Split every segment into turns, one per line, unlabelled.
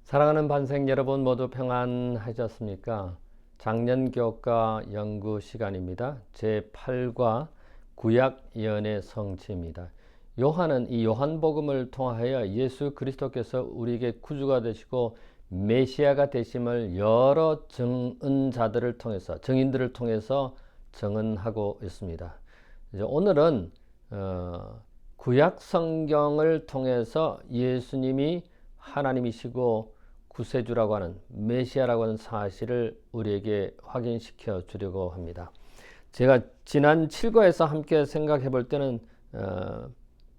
사랑하는 반생 여러분 모두 평안하셨습니까? 작년 교과 연구 시간입니다. 제8과 구약 예언의 성취입니다. 요한은 이 요한복음을 통하여 예수 그리스도께서 우리에게 구주가 되시고 메시아가 되심을 여러 증언자들을 통해서 증인들을 통해서 증언하고 있습니다. 이제 오늘은 구약 성경을 통해서 예수님이 하나님이시고 구세주라고 하는 메시아라고 하는 사실을 우리에게 확인시켜 주려고 합니다. 제가 지난 7과에서 함께 생각해 볼 때는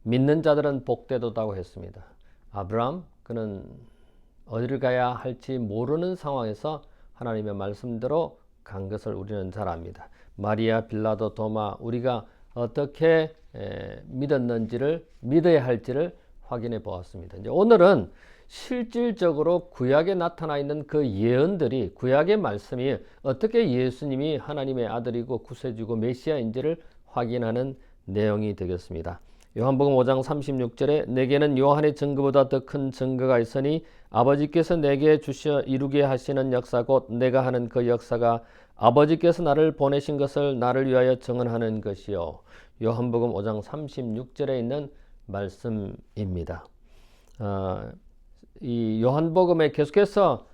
믿는 자들은 복되도다고 했습니다. 아브라함 그는 어디를 가야 할지 모르는 상황에서 하나님의 말씀대로 간 것을 우리는 잘 압니다. 마리아, 빌라도, 도마 우리가 어떻게 믿었는지를 믿어야 할지를 확인해 보았습니다. 이제 오늘은 실질적으로 구약에 나타나 있는 그 예언들이 구약의 말씀이 어떻게 예수님이 하나님의 아들이고 구세주고 메시아인지를 확인하는 내용이 되겠습니다. 요한복음 5장 36절에 내게는 요한의 증거보다 더 큰 증거가 있으니 아버지께서 내게 주셔 이루게 하시는 역사 곧 내가 하는 그 역사가 아버지께서 나를 보내신 것을 나를 위하여 증언하는 것이요. 요한복음 5장 36절에 있는 말씀입니다. 이 요한복음에 계속해서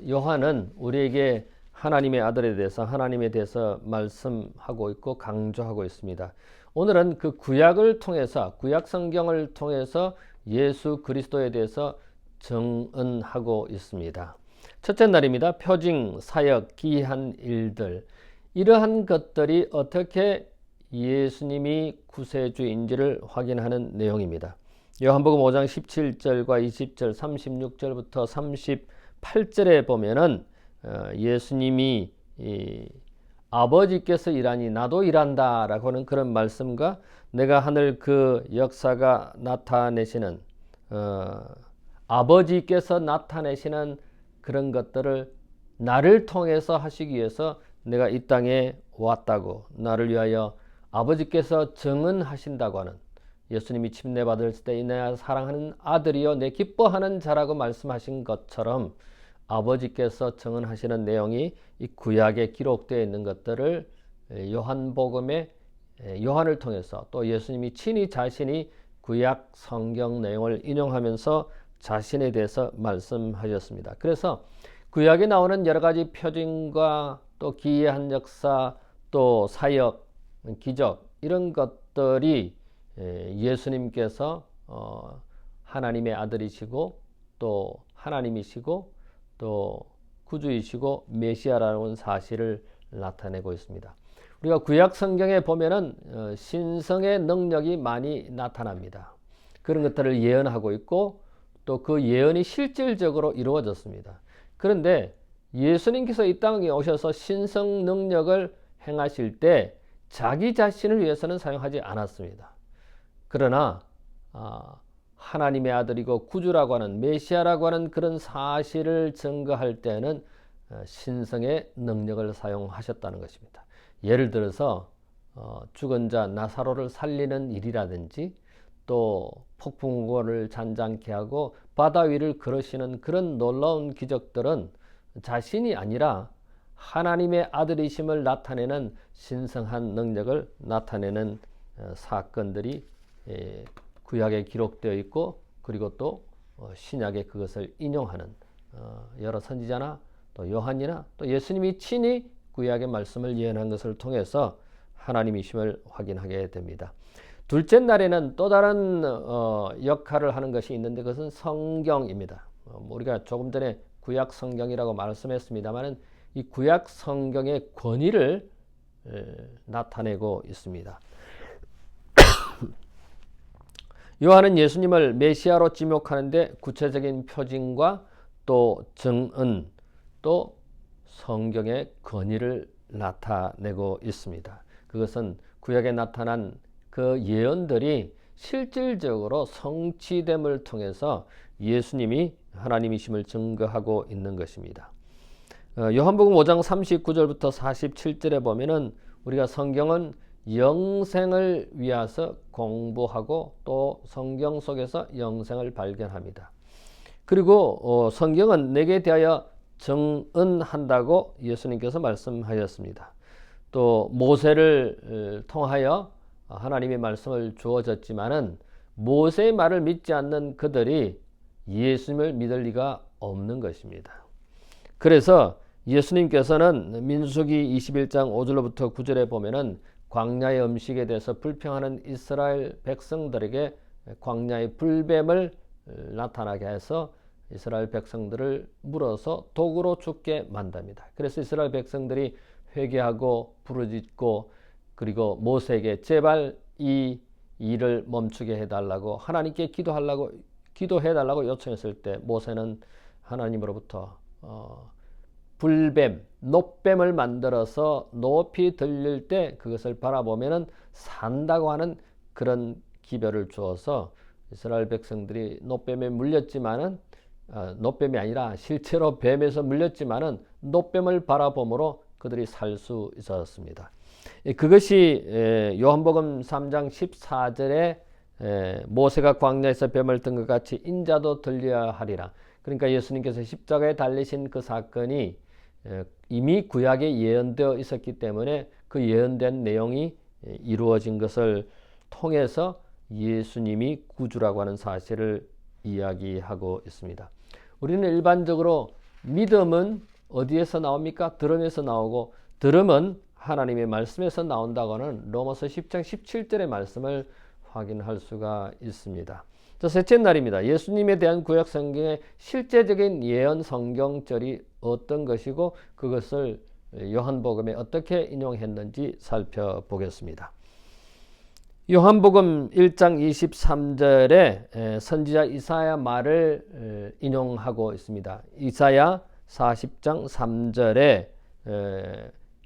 요한은 우리에게 하나님의 아들에 대해서 하나님에 대해서 말씀하고 있고 강조하고 있습니다. 오늘은 그 구약을 통해서 구약 성경을 통해서 예수 그리스도에 대해서 증언하고 있습니다. 첫째 날입니다. 표징, 사역, 기이한 일들 이러한 것들이 어떻게 예수님이 구세주인지를 확인하는 내용입니다. 요한복음 5장 17절과 20절, 36절부터 38절에 보면은 예수님이 아버지께서 일하니 나도 일한다 라고 하는 그런 말씀과 내가 하늘 그 역사가 나타내시는 아버지께서 나타내시는 그런 것들을 나를 통해서 하시기 위해서 내가 이 땅에 왔다고 나를 위하여 아버지께서 증언하신다고 하는 예수님이 침례받을 때 내 사랑하는 아들이요 내 기뻐하는 자라고 말씀하신 것처럼 아버지께서 증언하시는 내용이 이 구약에 기록되어 있는 것들을 요한복음에 요한을 통해서 또 예수님이 친히 자신이 구약 성경 내용을 인용하면서 자신에 대해서 말씀하셨습니다. 그래서 구약에 나오는 여러 가지 표징과 또 기이한 역사 또 사역, 기적 이런 것들이 예수님께서 하나님의 아들이시고 또 하나님이시고 또 구주이시고 메시아라는 사실을 나타내고 있습니다. 우리가 구약 성경에 보면은 신성의 능력이 많이 나타납니다. 그런 것들을 예언하고 있고 또 그 예언이 실질적으로 이루어졌습니다. 그런데 예수님께서 이 땅에 오셔서 신성 능력을 행하실 때 자기 자신을 위해서는 사용하지 않았습니다. 그러나 하나님의 아들이고 구주라고 하는 메시아라고 하는 그런 사실을 증거할 때는 신성의 능력을 사용하셨다는 것입니다. 예를 들어서 죽은 자 나사로를 살리는 일이라든지 또 폭풍우를 잔잔케 하고 바다 위를 걸으시는 그런 놀라운 기적들은 자신이 아니라 하나님의 아들이심을 나타내는 신성한 능력을 나타내는 사건들이 구약에 기록되어 있고 그리고 또 신약에 그것을 인용하는 여러 선지자나 또 요한이나 또 예수님이 친히 구약의 말씀을 예언한 것을 통해서 하나님이심을 확인하게 됩니다. 둘째 날에는 또 다른 역할을 하는 것이 있는데 그것은 성경입니다. 우리가 조금 전에 구약 성경이라고 말씀했습니다만 이 구약 성경의 권위를 나타내고 있습니다. 요한은 예수님을 메시아로 지목하는데 구체적인 표징과 또 증언 또 성경의 권위를 나타내고 있습니다. 그것은 구약에 나타난 그 예언들이 실질적으로 성취됨을 통해서 예수님이 하나님이심을 증거하고 있는 것입니다. 요한복음 5장 39절부터 47절에 보면은 우리가 성경은 영생을 위해서 공부하고 또 성경 속에서 영생을 발견합니다. 그리고 성경은 내게 대하여 정언한다고 예수님께서 말씀하셨습니다. 또 모세를 통하여 하나님의 말씀을 주어졌지만은 모세의 말을 믿지 않는 그들이 예수님을 믿을 리가 없는 것입니다. 그래서 예수님께서는 민수기 21장 5절로부터 9절에 보면은 광야의 음식에 대해서 불평하는 이스라엘 백성들에게 광야의 불뱀을 나타나게 해서 이스라엘 백성들을 물어서 독으로 죽게 만듭니다. 그래서 이스라엘 백성들이 회개하고 부르짖고 그리고 모세에게 제발 이 일을 멈추게 해달라고 하나님께 기도해달라고 요청했을 때 모세는 하나님으로부터 불뱀, 놋뱀을 만들어서 높이 들릴 때 그것을 바라보면은 산다고 하는 그런 기별을 주어서 이스라엘 백성들이 놋뱀에 물렸지만은 놋뱀이 아니라 실제로 뱀에서 물렸지만은 놋뱀을 바라봄으로 그들이 살 수 있었습니다. 그것이 요한복음 3장 14절에 모세가 광야에서 뱀을 든 것 같이 인자도 들려야 하리라. 그러니까 예수님께서 십자가에 달리신 그 사건이 이미 구약에 예언되어 있었기 때문에 그 예언된 내용이 이루어진 것을 통해서 예수님이 구주라고 하는 사실을 이야기하고 있습니다. 우리는 일반적으로 믿음은 어디에서 나옵니까? 들음에서 나오고 들음은 하나님의 말씀에서 나온다고 하는 로마서 10장 17절의 말씀을 확인할 수가 있습니다. 자, 셋째 날입니다. 예수님에 대한 구약 성경의 실제적인 예언 성경절이 어떤 것이고 그것을 요한복음에 어떻게 인용했는지 살펴보겠습니다. 요한복음 1장 23절에 선지자 이사야 말을 인용하고 있습니다. 이사야 40장 3절에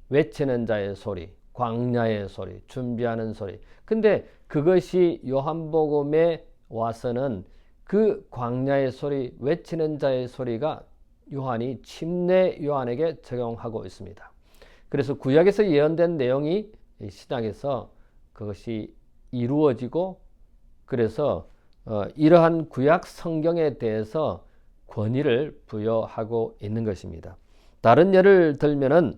외치는 자의 소리, 광야의 소리, 준비하는 소리. 근데 그것이 요한복음에 와서는 그 광야의 소리, 외치는 자의 소리가 요한이 침례 요한에게 적용하고 있습니다. 그래서 구약에서 예언된 내용이 신약에서 그것이 이루어지고 그래서 이러한 구약 성경에 대해서 권위를 부여하고 있는 것입니다. 다른 예를 들면은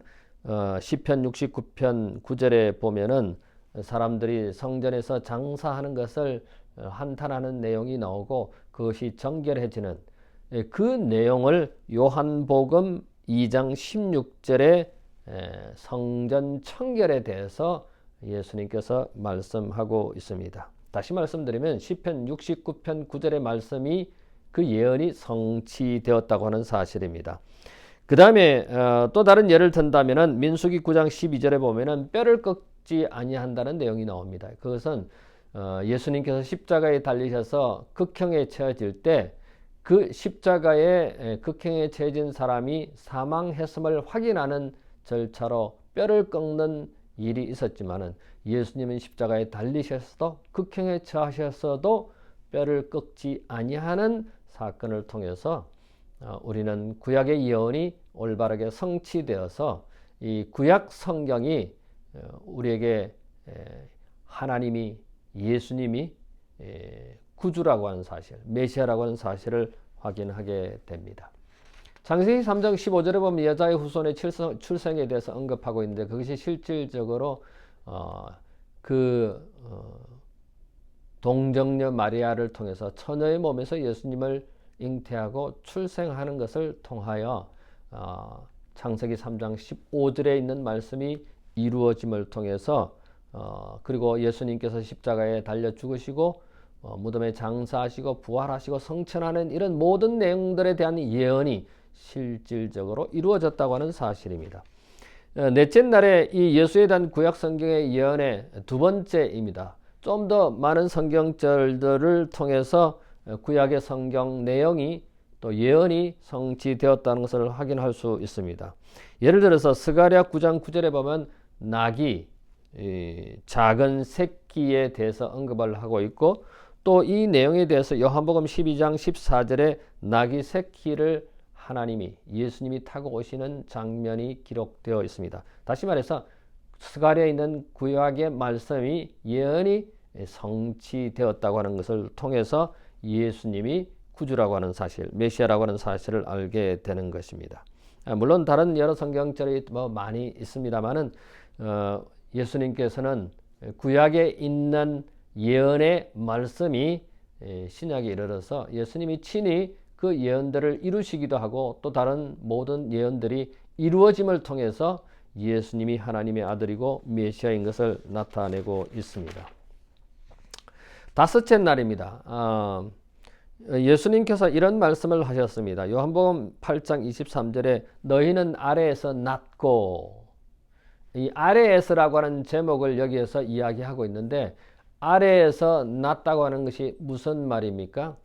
시편 69편 9절에 보면은 사람들이 성전에서 장사하는 것을 한탄하는 내용이 나오고 그것이 정결해지는 그 내용을 요한복음 2장 16절에 성전 청결에 대해서 예수님께서 말씀하고 있습니다. 다시 말씀드리면 시편 69편 9절의 말씀이 그 예언이 성취되었다고 하는 사실입니다. 그 다음에 또 다른 예를 든다면 민수기 9장 12절에 보면 뼈를 꺾지 아니한다는 내용이 나옵니다. 그것은 예수님께서 십자가에 달리셔서 극형에 처해질 때 그 십자가에 극형에 처해진 사람이 사망했음을 확인하는 절차로 뼈를 꺾는 일이 있었지만은 예수님은 십자가에 달리셔서도 극형에 처하셨어도 뼈를 꺾지 아니하는 사건을 통해서 우리는 구약의 예언이 올바르게 성취되어서 이 구약 성경이 우리에게 하나님이 예수님이 구주라고 하는 사실, 메시아라고 하는 사실을 확인하게 됩니다. 창세기 3장 15절에 보면 여자의 후손의 출생에 대해서 언급하고 있는데 그것이 실질적으로 동정녀 마리아를 통해서 처녀의 몸에서 예수님을 잉태하고 출생하는 것을 통하여 창세기 3장 15절에 있는 말씀이 이루어짐을 통해서 그리고 예수님께서 십자가에 달려 죽으시고 무덤에 장사하시고 부활하시고 성천하는 이런 모든 내용들에 대한 예언이 실질적으로 이루어졌다고 하는 사실입니다. 넷째 날에 이 예수에 대한 구약 성경의 예언의 두 번째입니다. 좀 더 많은 성경절들을 통해서 구약의 성경 내용이 또 예언이 성취되었다는 것을 확인할 수 있습니다. 예를 들어서 스가랴 9장 9절에 보면 낙이 작은 새끼에 대해서 언급을 하고 있고 또 이 내용에 대해서 요한복음 12장 14절에 낙이 새끼를 하나님이 예수님이 타고 오시는 장면이 기록되어 있습니다. 다시 말해서 스가랴에 있는 구약의 말씀이 예언이 성취되었다고 하는 것을 통해서 예수님이 구주라고 하는 사실, 메시아라고 하는 사실을 알게 되는 것입니다. 물론 다른 여러 성경절이 많이 있습니다만은 예수님께서는 구약에 있는 예언의 말씀이 신약에 이르러서 예수님이 친히 그 예언들을 이루시기도 하고 또 다른 모든 예언들이 이루어짐을 통해서 예수님이 하나님의 아들이고 메시아인 것을 나타내고 있습니다. 다섯째 날입니다. 예수님께서 이런 말씀을 하셨습니다. 요한복음 8장 23절에 너희는 아래에서 났고, 이 아래에서라고 하는 제목을 여기에서 이야기하고 있는데 아래에서 났다고 하는 것이 무슨 말입니까?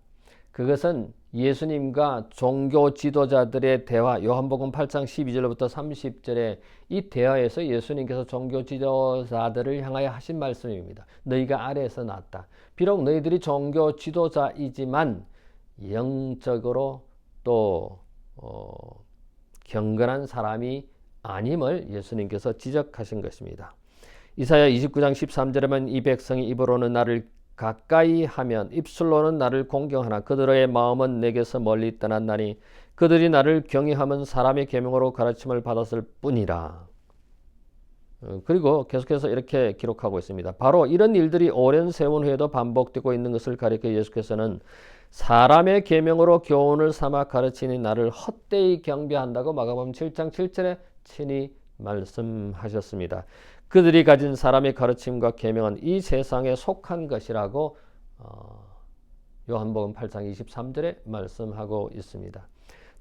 그것은 예수님과 종교 지도자들의 대화, 요한복음 8장 12절부터 30절에 이 대화에서 예수님께서 종교 지도자들을 향하여 하신 말씀입니다. 너희가 아래에서 났다. 비록 너희들이 종교 지도자이지만 영적으로 또 경건한 사람이 아님을 예수님께서 지적하신 것입니다. 이사야 29장 13절에만 이 백성이 입으로는 나를 가까이 하면 입술로는 나를 공경하나 그들의 마음은 내게서 멀리 떠났나니 그들이 나를 경외하면 사람의 계명으로 가르침을 받았을 뿐이라. 그리고 계속해서 이렇게 기록하고 있습니다. 바로 이런 일들이 오랜 세월 후에도 반복되고 있는 것을 가리켜 예수께서는 사람의 계명으로 교훈을 삼아 가르치니 나를 헛되이 경배한다고 마가복음 7장 7절에 친히 말씀하셨습니다. 그들이 가진 사람의 가르침과 계명은 이 세상에 속한 것이라고 요한복음 8장 23절에 말씀하고 있습니다.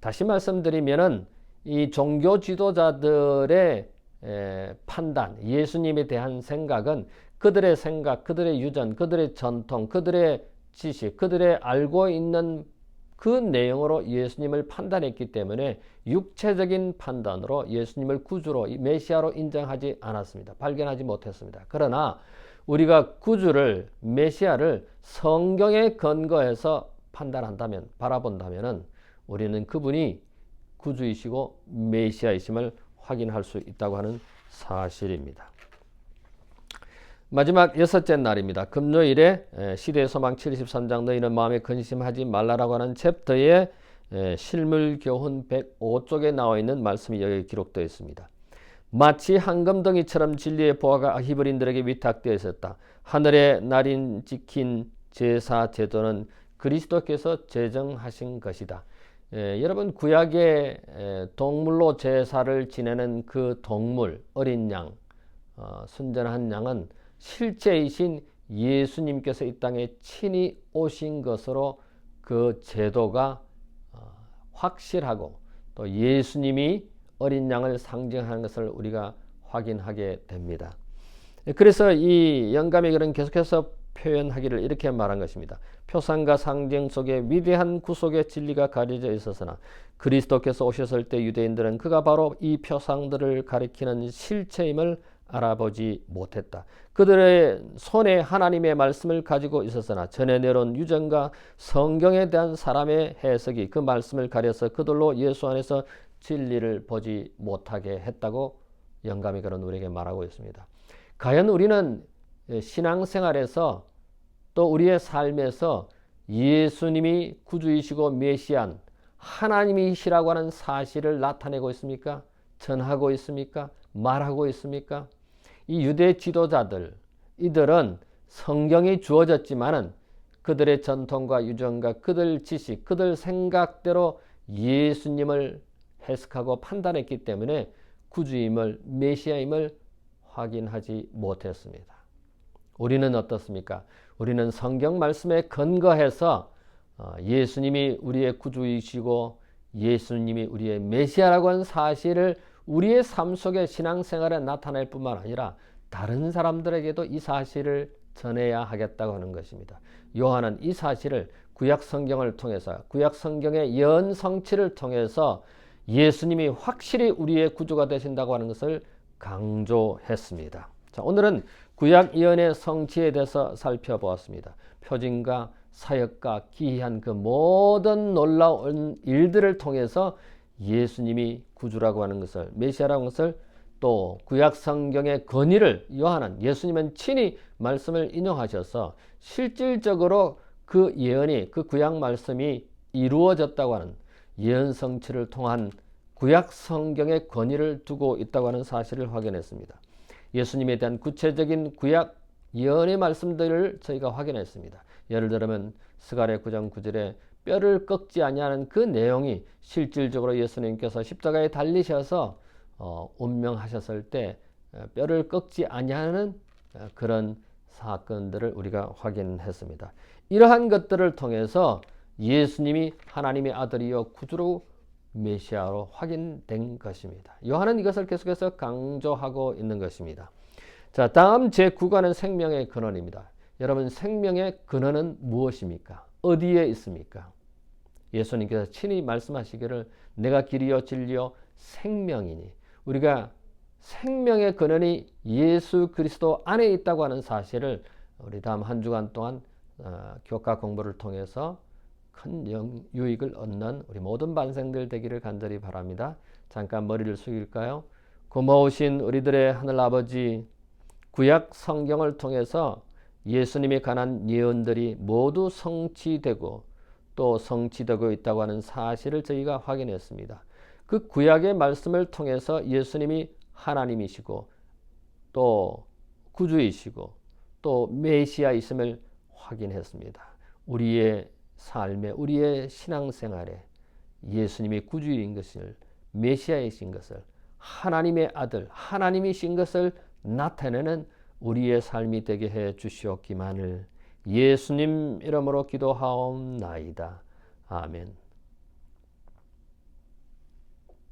다시 말씀드리면은 이 종교 지도자들의 판단, 예수님에 대한 생각은 그들의 생각, 그들의 유전, 그들의 전통, 그들의 지식, 그들의 알고 있는 그 내용으로 예수님을 판단했기 때문에 육체적인 판단으로 예수님을 구주로 메시아로 인정하지 않았습니다. 발견하지 못했습니다. 그러나 우리가 구주를 메시아를 성경에 근거해서 판단한다면 바라본다면 우리는 그분이 구주이시고 메시아이심을 확인할 수 있다고 하는 사실입니다. 마지막 여섯째 날입니다. 금요일에 시대의 소망 73장 너희는 마음에 근심하지 말라라고 하는 챕터의 실물교훈 105쪽에 나와 있는 말씀이 여기 기록되어 있습니다. 마치 황금덩이처럼 진리의 보화가 히브리인들에게 위탁되어 있었다. 하늘의 날인 지킨 제사 제도는 그리스도께서 제정하신 것이다. 여러분 구약의 동물로 제사를 지내는 그 동물 어린 양, 순전한 양은 실제이신 예수님께서 이 땅에 친히 오신 것으로 그 제도가 확실하고 또 예수님이 어린 양을 상징하는 것을 우리가 확인하게 됩니다. 그래서 이 영감의 글은 계속해서 표현하기를 이렇게 말한 것입니다. 표상과 상징 속에 위대한 구속의 진리가 가려져 있었으나 그리스도께서 오셨을 때 유대인들은 그가 바로 이 표상들을 가리키는 실체임을 알아보지 못했다. 그들의 손에 하나님의 말씀을 가지고 있었으나 전에 내려온 유전과 성경에 대한 사람의 해석이 그 말씀을 가려서 그들로 예수 안에서 진리를 보지 못하게 했다고 영감이 그런 우리에게 말하고 있습니다. 과연 우리는 신앙생활에서 또 우리의 삶에서 예수님이 구주이시고 메시안 하나님이시라고 하는 사실을 나타내고 있습니까? 전하고 있습니까? 말하고 있습니까? 이 유대 지도자들 이들은 성경이 주어졌지만은 그들의 전통과 유전과 그들 지식, 그들 생각대로 예수님을 해석하고 판단했기 때문에 구주임을 메시아임을 확인하지 못했습니다. 우리는 어떻습니까? 우리는 성경 말씀에 근거해서 예수님이 우리의 구주이시고 예수님이 우리의 메시아라고 하는 사실을 우리의 삶 속에 신앙생활에 나타낼 뿐만 아니라 다른 사람들에게도 이 사실을 전해야 하겠다고 하는 것입니다. 요한은 이 사실을 구약 성경을 통해서 구약 성경의 예언 성취를 통해서 예수님이 확실히 우리의 구주가 되신다고 하는 것을 강조했습니다. 자, 오늘은 구약 예언의 성취에 대해서 살펴보았습니다. 표징과 사역과 기이한 그 모든 놀라운 일들을 통해서 예수님이 구주라고 하는 것을 메시아라고 하는 것을 또 구약 성경의 권위를 요한은 예수님은 친히 말씀을 인용하셔서 실질적으로 그 예언이 그 구약 말씀이 이루어졌다고 하는 예언 성취를 통한 구약 성경의 권위를 두고 있다고 하는 사실을 확인했습니다. 예수님에 대한 구체적인 구약 예언의 말씀들을 저희가 확인했습니다. 예를 들면 스가랴 9장 9절에 뼈를 꺾지 아니하는 그 내용이 실질적으로 예수님께서 십자가에 달리셔서 운명하셨을 때 뼈를 꺾지 아니하는 그런 사건들을 우리가 확인했습니다. 이러한 것들을 통해서 예수님이 하나님의 아들이요 구주로 메시아로 확인된 것입니다. 요한은 이것을 계속해서 강조하고 있는 것입니다. 자, 다음 제9과는 생명의 근원입니다. 여러분, 생명의 근원은 무엇입니까? 어디에 있습니까? 예수님께서 친히 말씀하시기를 내가 길이요 진리요 생명이니, 우리가 생명의 근원이 예수 그리스도 안에 있다고 하는 사실을 우리 다음 한 주간 동안 교과 공부를 통해서 큰 유익을 얻는 우리 모든 반생들 되기를 간절히 바랍니다. 잠깐 머리를 숙일까요? 고마우신 우리들의 하늘 아버지, 구약 성경을 통해서 예수님에 관한 예언들이 모두 성취되고 또 성취되고 있다고 하는 사실을 저희가 확인했습니다. 그 구약의 말씀을 통해서 예수님이 하나님이시고 또 구주이시고 또 메시아이심을 확인했습니다. 우리의 삶에, 우리의 신앙생활에 예수님이 구주인 것을, 메시아이신 것을, 하나님의 아들, 하나님이신 것을 나타내는 우리의 삶이 되게 해 주시옵기만을 예수님 이름으로 기도하옵나이다. 아멘.